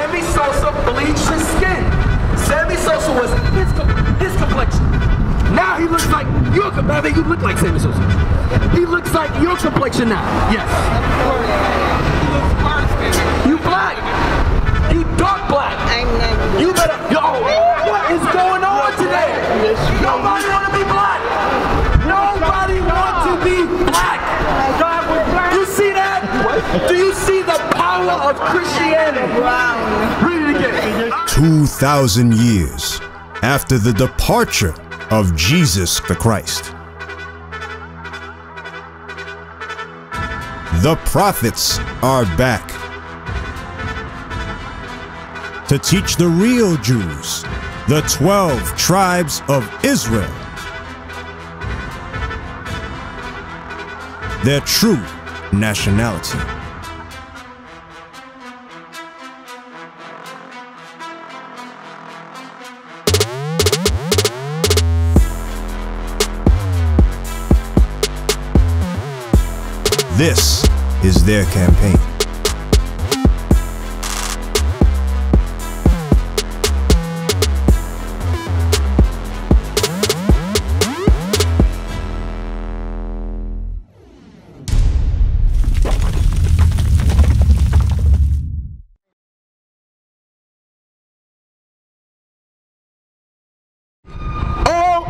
Sammy Sosa bleached his skin. Sammy Sosa was his complexion. Now he looks like your complexion. You look like Sammy Sosa. He looks like your complexion now. Yes. You black. You dark black. You better. Yo, what is going on today? Nobody want to be black. Nobody wants to be black. You see that? Do you see the power of Christianity? Read it again. 2,000 years after the departure of Jesus the Christ, the prophets are back to teach the real Jews, the 12 tribes of Israel, their true nationality. This is their campaign.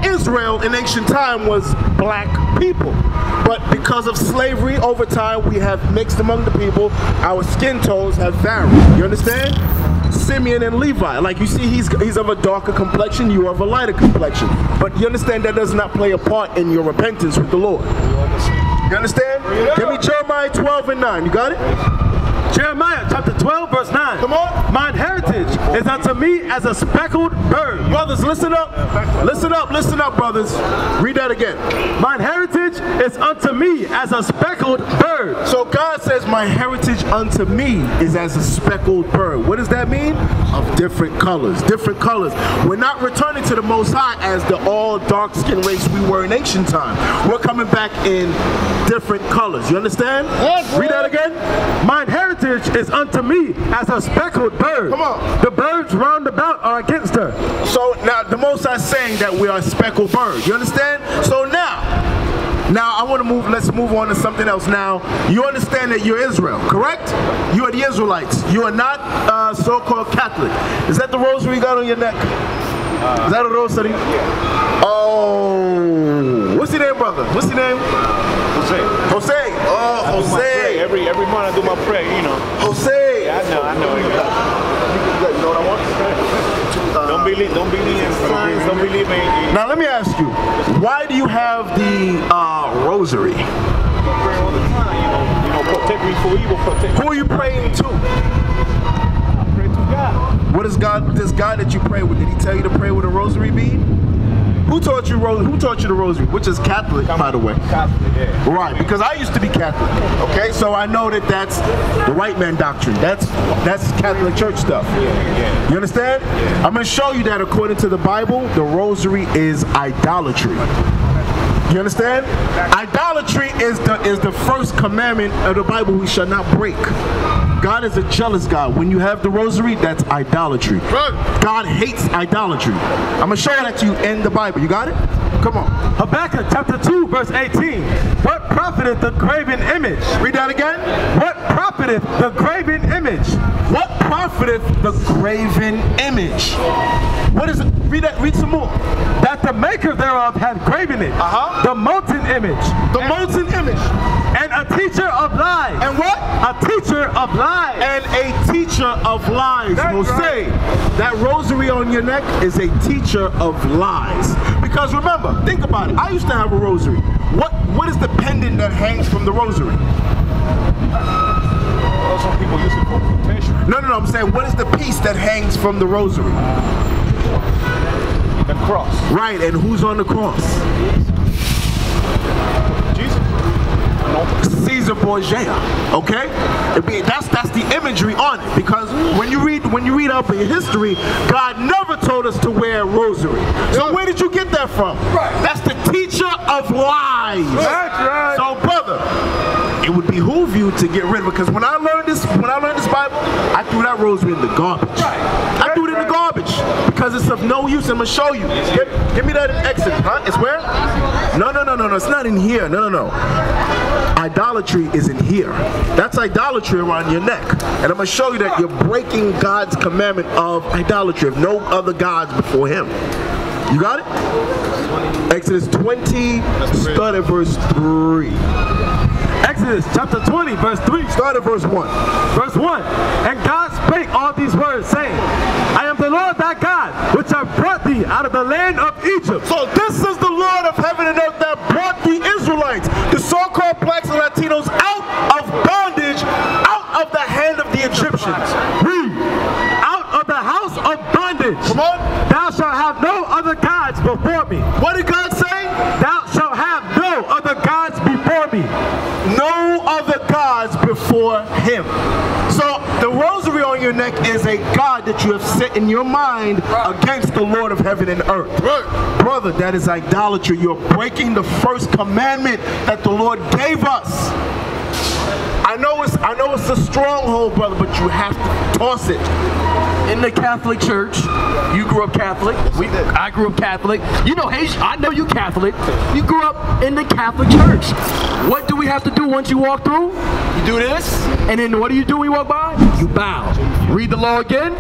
Israel in ancient time was black people, but because of slavery over time we have mixed among the people. Our skin tones have varied. You understand? Simeon and Levi, like you see, he's of a darker complexion, you are of a lighter complexion, but you understand that does not play a part in your repentance with the Lord. You understand? Give me Jeremiah 12:9. You got it? Jeremiah chapter 12 verse 9. Come on. Mine heritage is unto me as a speckled bird. Brothers, listen up. Listen up, listen up, brothers. Read that again. Mine heritage is unto me as a speckled bird. So God says, my heritage unto me is as a speckled bird. What does that mean? Of different colors. Different colors. We're not returning to the Most High as the all dark-skinned race we were in ancient time. We're coming back in different colors. You understand? Read that again. Mine heritage is unto me as a speckled bird. Come on. The birds round about are against her. So now the Most High is saying that we are speckled birds. You understand? So now I want to move, let's move on to something else now. You understand that you're Israel, correct? You are the Israelites. You are not so-called Catholic. Is that the rosary you got on your neck? Is that a rosary? Oh, what's your name, brother? What's your name? Jose. Jose. Oh, Jose. Every month I do my prayer, you know. Jose. Yeah, I know. You know what I want? Don't believe in signs. Don't believe in. Now let me ask you, why do you have the rosary? I pray all the time, you know, protect me from evil. Protect. Who are you praying to? I pray to God. What is God? This God that you pray with? Did He tell you to pray with a rosary bead? Who taught you the rosary? Which is Catholic, by the way. Catholic, yeah. Right, because I used to be Catholic. Okay, so I know that that's the white man doctrine. That's Catholic church stuff. Yeah. You understand? Yeah. I'm going to show you that according to the Bible, the rosary is idolatry. You understand? Idolatry is the first commandment of the Bible we shall not break. God is a jealous God. When you have the rosary, that's idolatry. God hates idolatry. I'm going to show you that to you in the Bible. You got it? Come on. Habakkuk chapter 2 verse 18. What profiteth the graven image? Read that again. What profiteth the graven image? What profiteth the graven image? What is it? Read that. Read some more. That the maker thereof hath graven it. The molten image. The molten image. And a teacher of lies. And what? A teacher of lies. And a teacher of lies. Jose, that rosary on your neck is a teacher of lies. Because remember, think about it. I used to have a rosary. What is the pendant that hangs from the rosary? Well, some people use it for protection. No. I'm saying, what is the piece that hangs from the rosary? The cross. Right, and who's on the cross? Jesus. No. Caesar Borgia. Okay? That's the imagery on it. Because when you read up in history, God never told us to wear a rosary. So where did you get that from? Right. That's the teacher of lies. That's right. So brother, it would behoove you to get rid of it. Because when I learned this Bible, I threw that rosary in the garbage. I threw it in the garbage because it's of no use. I'm gonna show you. Give me that in Exodus, huh? It's where? No. It's not in here. No. Idolatry is in here. That's idolatry around your neck. And I'm gonna show you that you're breaking God's commandment of idolatry, of no other gods before Him. You got it? Exodus 20, start at verse 3. Exodus chapter 20, verse 3. Start at verse 1. Verse 1. And God spake all these words, saying, I am the Lord thy God, which have brought thee out of the land of Egypt. So this is the Lord of heaven and earth that brought the Israelites, the so-called blacks and Latinos, out of bondage, out of the hand of the Egyptians. Read. Out of the house of bondage. Come on. Thou shalt have no other gods before me. What did God say? Thou shalt have no other gods before me. No other gods before Him. So the rosary on your neck is a God that you have set in your mind against the Lord of heaven and earth. Brother, that is idolatry. You're breaking the first commandment that the Lord gave us. I know it's a stronghold, brother, but you have to toss it. In the Catholic Church, you grew up Catholic. I grew up Catholic. You know, hey, I know you Catholic. You grew up in the Catholic Church. What do we have to do once you walk through? You do this, and then what do you do when you walk by? You bow. Read the law again.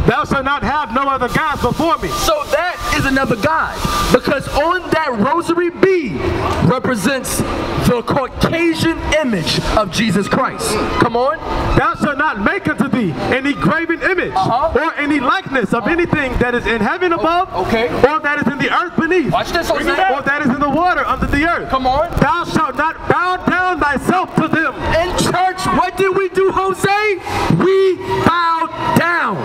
Thou shalt not have no other gods before me. So that is another God, because on that rosary bead represents the Caucasian image of Jesus Christ. Come on. Thou shalt not make unto thee any graven image or any likeness of anything that is in heaven above or that is in the earth beneath. Watch this, Jose. Or that is in the water under the earth. Come on. Thou shalt not bow down thyself to them. In church, what did we do, Jose? We bowed down.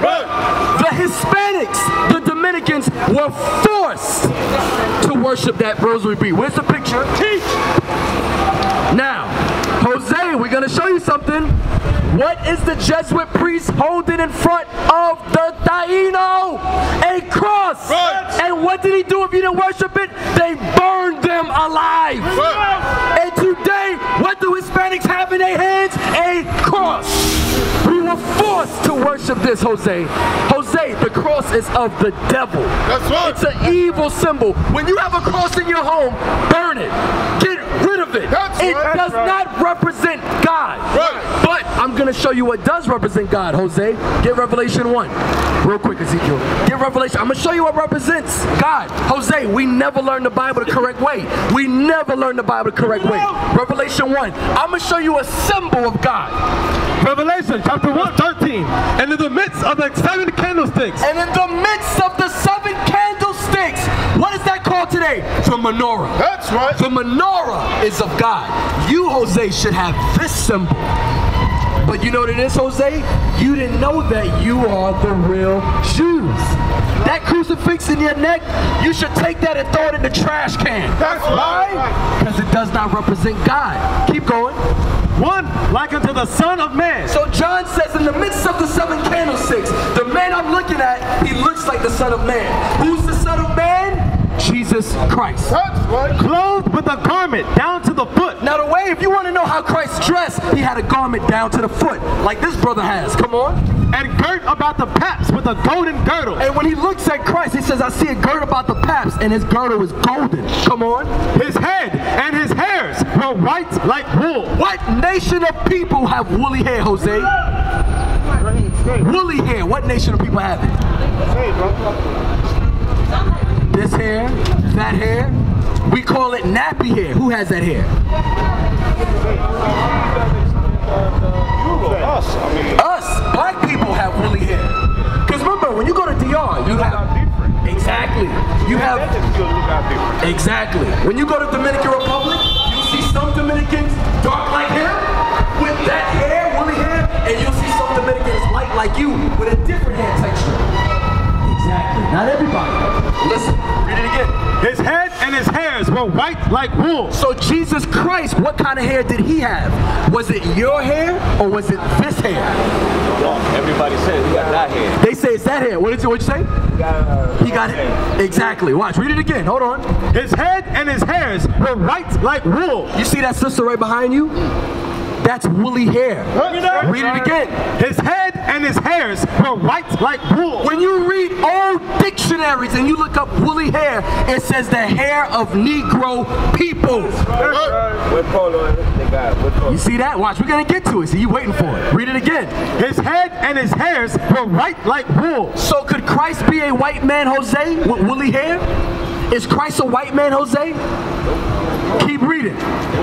The Hispanics, the Dominicans, were forced to worship that rosary bead. Where's the picture? Now, Jose, we're going to show you something. What is the Jesuit priest holding in front of the Taino? A cross. And what did he do if you didn't worship it? They burned them alive. And today, what do Hispanics have in their hands? A cross. We were forced to worship this, Jose. Jose, the cross is of the devil. That's right. It's an evil symbol. When you have a cross in your home, burn it. Get rid of it. It does not represent God. But I'm going to show you what does represent God, Jose. Get Revelation 1. Real quick, Ezekiel. Get Revelation. I'm going to show you what represents God. Jose, we never learned the Bible the correct way. We never learned the Bible the correct way. Revelation 1. I'm going to show you a symbol of God. Revelation chapter 1:13. And in the midst of the 7 candlesticks. And in the midst of the 7 candlesticks, what is that called today? The menorah. That's right. The menorah is of God. You, Jose, should have this symbol. But you know what it is, Jose? You didn't know that you are the real Jews. That crucifix in your neck, you should take that and throw it in the trash can. That's Why? Because it does not represent God. Keep going. One like unto the Son of Man. So John says, in the midst of the 7 candlesticks, the man I'm looking at, he looks like the Son of Man. Who's the Son of Man? Jesus Christ. That's right. Clothed with a garment down to the foot. Now the way, if you want to know how Christ dressed, he had a garment down to the foot, like this brother has. Come on. And girt about the paps with a golden girdle. And when he looks at Christ, he says, I see a girt about the paps, and his girdle is golden. Come on. His head and his hairs were white like wool. What nation of people have woolly hair, Jose? Woolly hair. What nation of people have it? This hair, that hair. We call it nappy hair. Who has that hair? Us. Black people have woolly hair. Because remember, when you go to DR, you have... Exactly. You have... Exactly. When you go to Dominican Republic, you'll see some Dominicans dark like him, with that hair, woolly hair, and you'll see some Dominicans light like you, with a different hair texture. Exactly. Not everybody. Listen, read it again. His head and his hairs were white like wool. So Jesus Christ, what kind of hair did he have? Was it your hair or was it this hair? Everybody says he got that hair. They say it's that hair. What'd you say? He got it. Exactly. Watch. Read it again. Hold on. His head and his hairs were white like wool. You see that sister right behind you? That's woolly hair. Read it again. His head and his hairs were white like wool. When you read old dictionaries and you look up woolly hair, it says the hair of Negro people. You see that? Watch, we're gonna get to it. See, you waiting for it. Read it again. His head and his hairs were white like wool. So could Christ be a white man, Jose, with woolly hair? Is Christ a white man, Jose? Keep reading.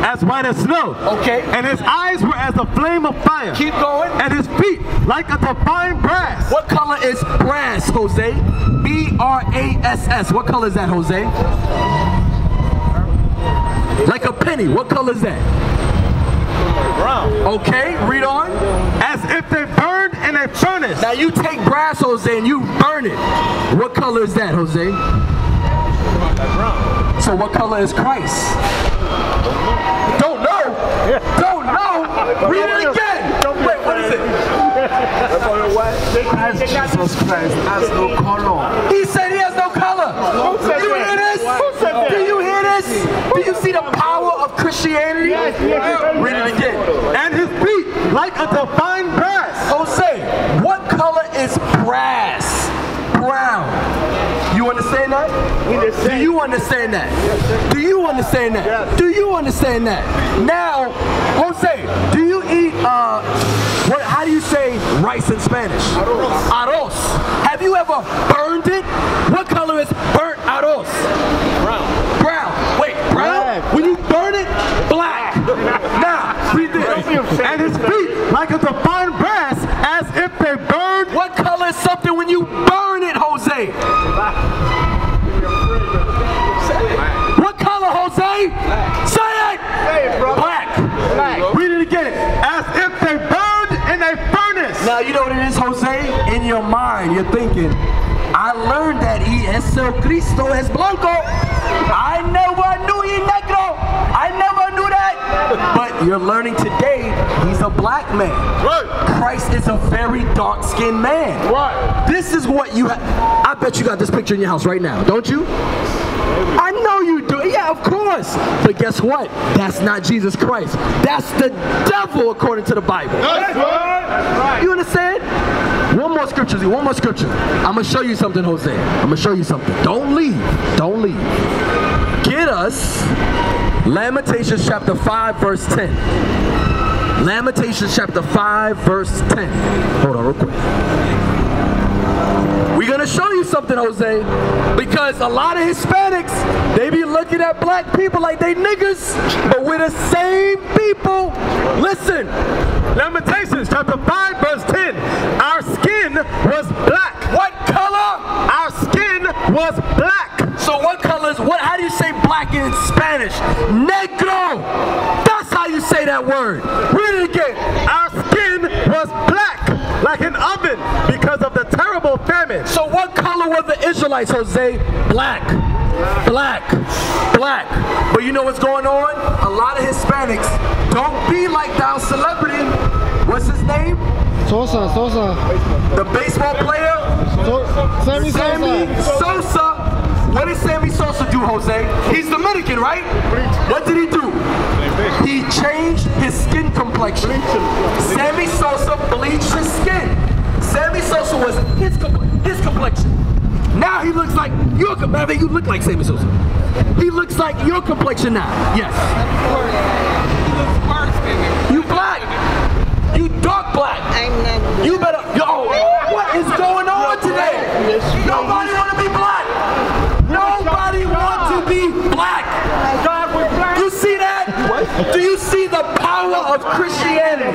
As white as snow. Okay. And his eyes were as a flame of fire. Keep going. And his feet like a fine brass. What color is brass, Jose? B-R-A-S-S. What color is that, Jose? Like a penny. What color is that? Brown. Okay, read on. As if they burned in a furnace. Now you take brass, Jose, and you burn it. What color is that, Jose? Brown. So what color is Christ? Don't know. Don't know. Read it again. Wait, what is it? Jesus Christ has no color. He said he has no color. Do you hear this? Do you hear this? Do you see the power of Christianity? Read it again. And his feet like a fine brass. Jose, what color is brass? Brown. You understand that? Do you understand that? Do you understand that? Do you understand that? Now, Jose, do you eat, how do you say rice in Spanish? Arroz. Have you ever burned it? What color is burnt arroz? Brown. Brown. Wait, brown? When you burn it, black. Now, read this. And his feet like a fine brass as if they burned. What color is something when you burn it, Jose? What color, Jose? Say it! Black. Read it again. As if they burned in a furnace. Now you know what it is, Jose? In your mind, you're thinking, I learned that Cristo es blanco. I never knew he negro. I never knew that. But you're learning today, he's a black man. Right. Christ is a very dark-skinned man. Right. This is what you have. I bet you got this picture in your house right now, don't you? I know you do. Yeah, of course. But guess what? That's not Jesus Christ. That's the devil according to the Bible. That's right. You understand? One more scripture, Z. One more scripture. I'm going to show you something, Jose. I'm going to show you something. Don't leave. Don't leave. Get us Lamentations chapter 5, verse 10. Lamentations chapter 5, verse 10. Hold on real quick. We're going to show you something, Jose, because a lot of Hispanics, they be looking at black people like they niggas, but we're the same people. Listen. Lamentations chapter 5 verse 10. Our skin was black. What color? Our skin was black. So what color is, how do you say black in Spanish? Negro. That's how you say that word. Read it again. Our skin was black like an oven because of the terrible famine. So what color were the Israelites, Jose? Black. Black. Black. But you know what's going on? A lot of Hispanics don't be like our celebrity. What's his name? Sosa. The baseball player? Sammy Sosa. What did Sammy Sosa do, Jose? He's Dominican, right? What did he do? He changed his skin complexion. Sammy Sosa bleached his skin. Sammy Sosa was his complexion. Now he looks like your complexion. You look like Sammy Sosa. He looks like your complexion now. Yes. You black. You dark black. You better. Yo, what is going on today? Nobody want to be black. Nobody wants to be black. You see that? Do you see the power of Christianity?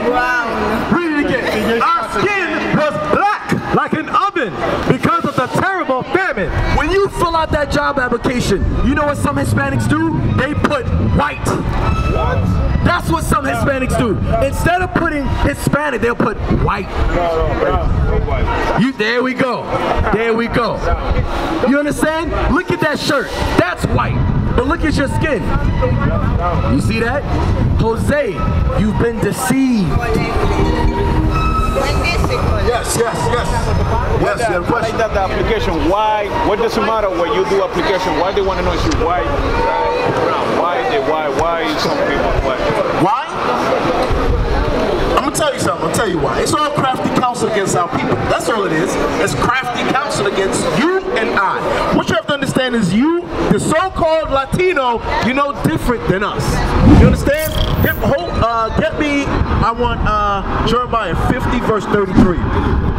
Read it again. Our skin was black like an oven because of the terrible famine. When you fill out that job application, you know what some Hispanics do? They put white. That's what some Hispanics do. Instead of putting Hispanic, they'll put white. There we go. There we go. You understand? Look at that shirt. That's white. But look at your skin. You see that? Jose, you've been deceived. Yes. I like that the application. Why? What does it matter when you do application? Why they want to know if you're white, brown? Why some people white? Why? I'll tell you why. It's all crafty counsel against our people. That's all it is. It's crafty counsel against you and I. What you have to understand is you, the so-called Latino, you're no different than us. You understand? Get me, I want Jeremiah 50 verse 33.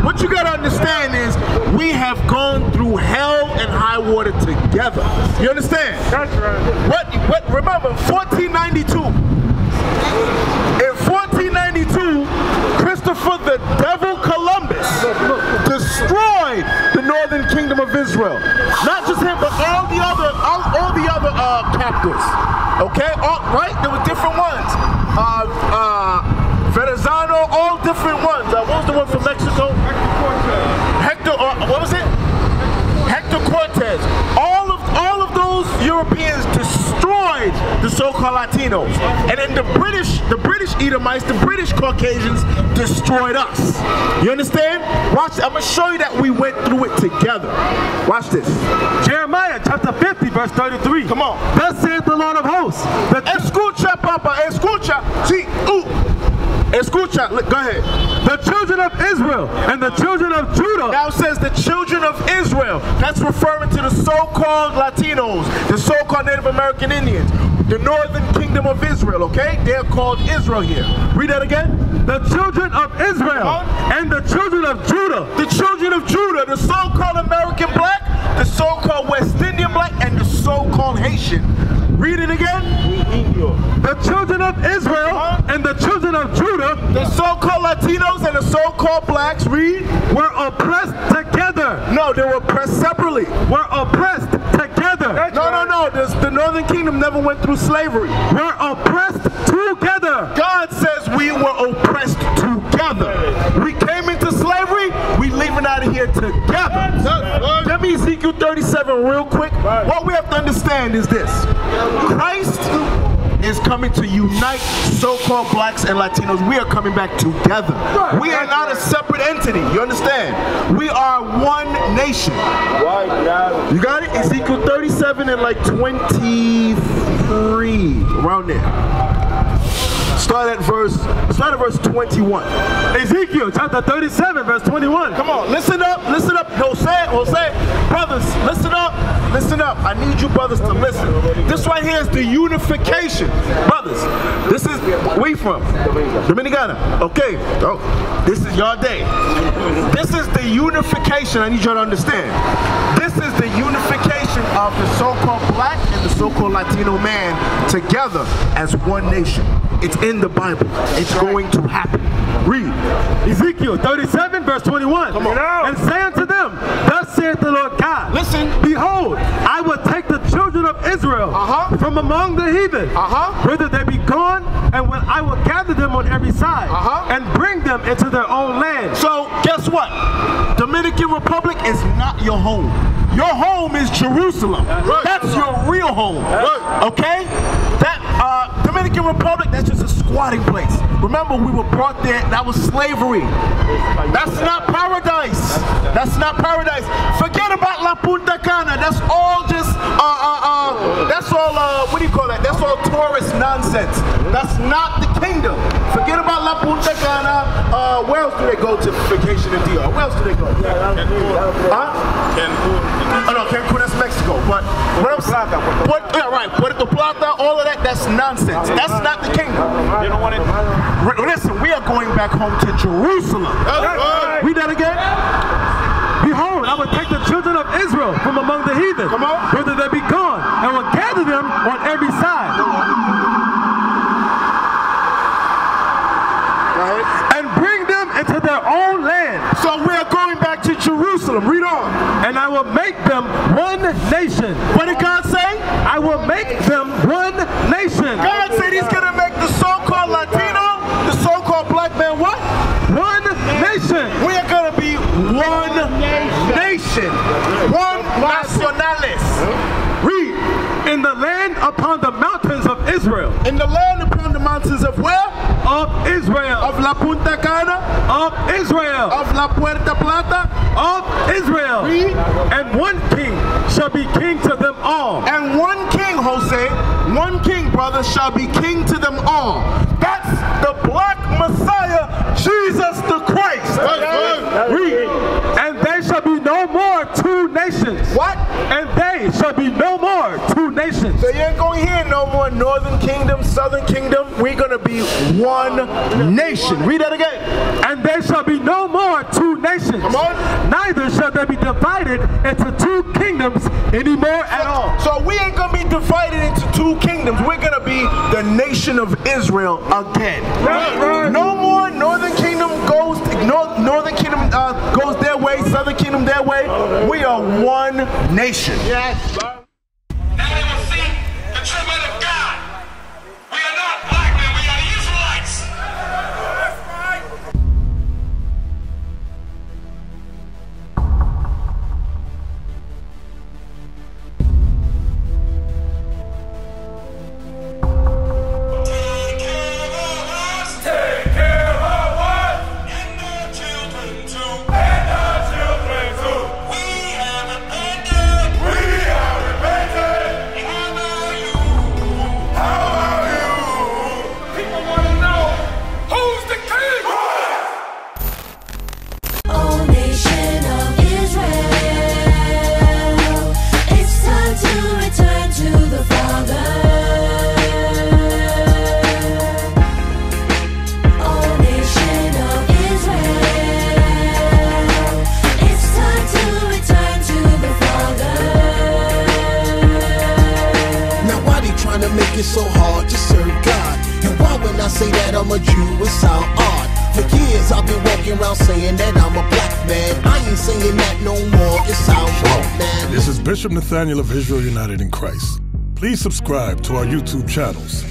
What you gotta understand is we have gone through hell and high water together. You understand? That's right. What remember, 1492. In 1492, Christopher the Devil Columbus destroyed the northern kingdom of Israel. Not just him, but all the other captives. Okay, right? There were different ones. Verrazano, all different ones. What was the one from Mexico? Hector, what was it? Hector Cortez. All of those Europeans destroyed the so-called Latinos, and then the British Edomites, the British Caucasians destroyed us. You understand? Watch. I'm gonna show you that we went through it together. Watch this. Jeremiah chapter 50 verse 33. Come on. Thus saith the Lord of hosts. Escucha, papa. Escucha. See. Escucha. Go ahead. The children of Israel and the children of Judah. Now it says the children of Israel. That's referring to the so-called Latinos, the so-called Native American Indians, the northern kingdom of Israel, okay? They're called Israel here. Read that again. The children of Israel and the children of Judah. The children of Judah, the so-called American black, the so-called West Indian black, and the so-called Haitian. Read it again. The children of Israel and the children of Judah, the so-called Latinos and the so-called blacks, read, were oppressed together. No, they were oppressed separately. Were oppressed together. No. The northern kingdom never went through slavery. Were oppressed together. God says we were oppressed together. We came into slavery, we leaving out of here together. Let me Ezekiel 37 real quick. What we have to understand is this. Christ is coming to unite so-called blacks and Latinos. We are coming back together. We are not a separate entity. You understand? We are one nation. You got it? Ezekiel 37 and like 23, around there. Start at verse 21. Ezekiel chapter 37 verse 21. Come on, listen up. Jose, brothers, listen up. I need you brothers to listen. This right here is the unification. Brothers, this is, where you from? Dominicana. Okay. Oh, this is your day. This is the unification. I need you to understand. This is the unification of the so-called black and the so-called Latino man together as one nation. It's in the Bible. It's going to happen. Read. Ezekiel 37 verse 21. Come on. And say unto them, thus saith the Lord God. Listen. Behold, I will take the children of Israel from among the heathen, whither they be gone, and when I will gather them on every side, and bring them into their own land. So, guess what? Dominican Republic is not your home. Your home is Jerusalem. That's your real home. Okay? That Dominican Republic, that's just a squatting place. Remember, we were brought there, that was slavery. That's not paradise. That's not paradise. Forget about La Punta Cana. That's all just, what do you call that? That's all tourist nonsense. That's not the kingdom. Forget about La Punta Cana. Where else do they go to vacation in DR? Where else do they go? Cancun. Oh no, Cancun, that's Mexico. But what I'm saying, right, Puerto Plata, all of that, that's nonsense. That's not the kingdom. You don't want it. Listen, we are going back home to Jerusalem. Read that again. Behold, I will take the children of Israel from among the heathen, whither they be gone, and will gather them on every side. And bring them into their own land. So we are going back to Jerusalem. Read on. And I will make them one nation. What did God say? I will make them one nation. God said he's going to make the so-called Latino, the so-called black man what? One nation. We are going to be one nation. One nacionales. Read. In the land upon the mountains of Israel. In the land upon the mountains of where? Of Israel. Of La Punta Cana. Of Israel. Of La Puerta Plata. Of Israel. Read. And one king shall be king to them all. And one king, Jose, one king, brother, shall be king to them all. That's the black Messiah, Jesus the Christ. Read. And they shall be no more two nations. What? And they shall be no more two nations. So you ain't gonna hear no more northern kingdom, southern kingdom. We're gonna be one nation. Read that again. And there shall be no more two nations. Come on. Neither shall they be divided into two kingdoms anymore at all. So we ain't gonna be divided into two kingdoms. We're gonna be the nation of Israel again. Right. No more northern kingdom goes their way, southern kingdom their way. We are one nation. Now they will see the treatment of God. We are not black men, we are Israelites. That's right. Take care of us. Take care of us. And our children too. And our children too. We have repented. We have repented. How about you? How about you? People want to know who's the king. Oh, nation of Israel, it's time to return to the Father. Oh, nation of Israel, it's time to return to the Father. Now why they trying to make it so hard to serve God? And why when I say that I'm a Jew, it sound odd? For years I've been walking around saying that I'm a black man. I ain't saying that no more, it sound wrong, man. This is Bishop Nathaniel of Israel United in Christ. Please subscribe to our YouTube channels.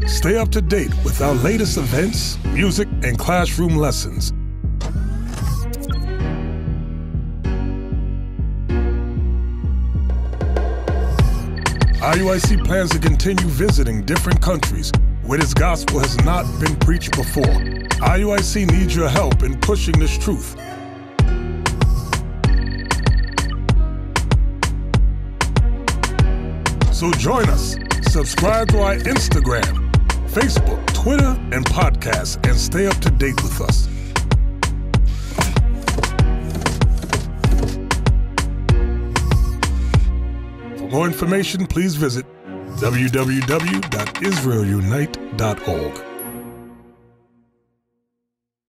Stay up to date with our latest events, music, and classroom lessons. IUIC plans to continue visiting different countries where this gospel has not been preached before. IUIC needs your help in pushing this truth. So join us. Subscribe to our Instagram, Facebook, Twitter, and podcasts, and stay up to date with us. For more information, please visit www.israelunite.org.